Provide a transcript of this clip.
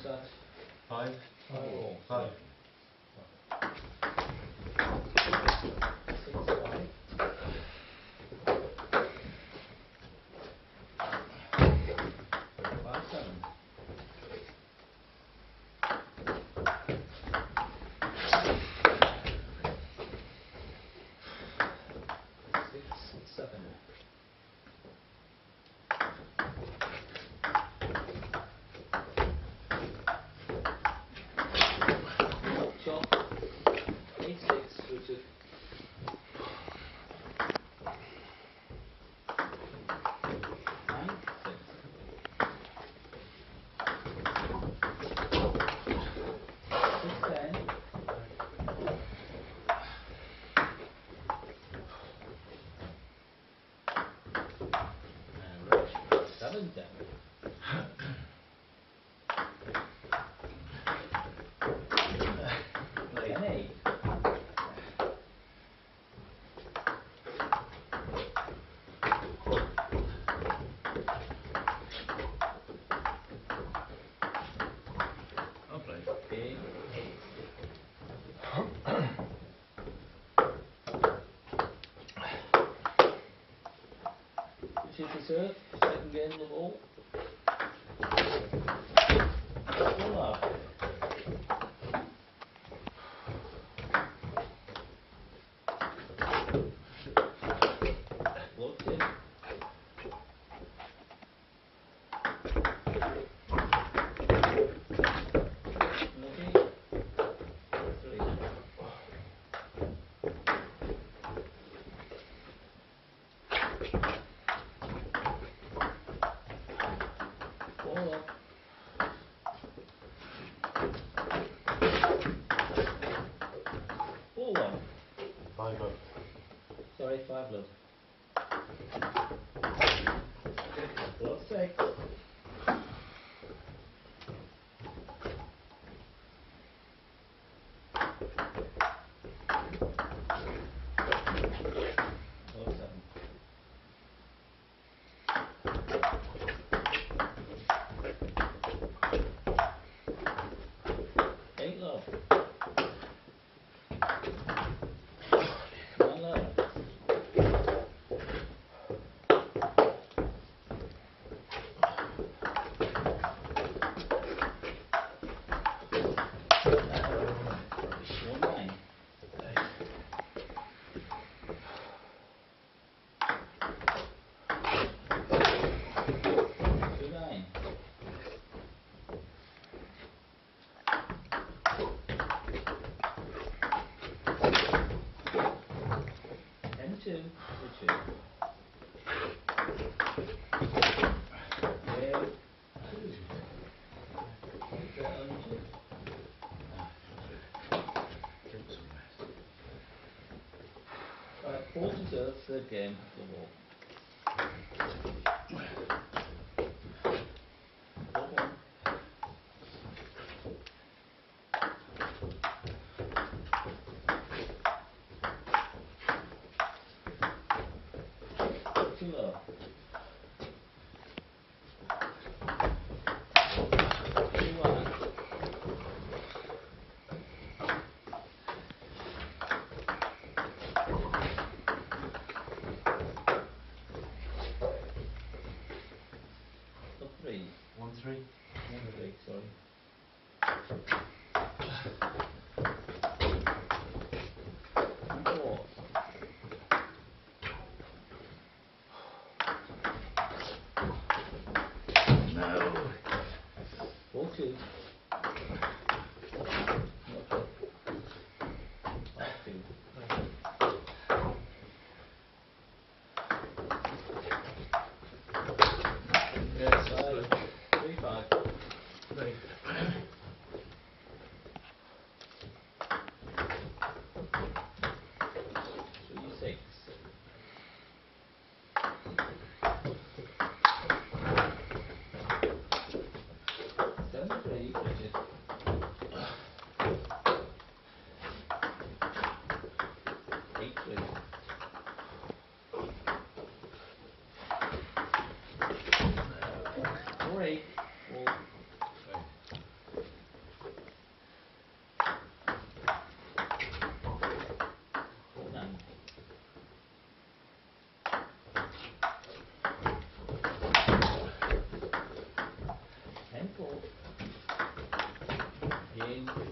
that? 5? 5 all. 5. 6, 5. 5, 7. 6, 7. Shot. 8, 6, Richard. 9, 6. 6, 10. 7, 10. 10, 8. 8, 8. Which is the serve, second game of the ball. Full up. Locked in. Lucky. 3. Ball up. 4, 1. 5 love. Sorry, 5 love. Block 6. 7. 8 love. 9 love. 1, 9. 2, 9. 10, 2. Richard. Game 2. Is that on you? Right, 4 to serve, third game of the ball. Ball 1. 2 low. 2 1. 3. 1 3. 1 3, sorry. 4. No. 4 2. Okay. 5 2. Yes. 3 5. 3. 3 6. 7 3. Richard. 8 3. 4 8. 4. in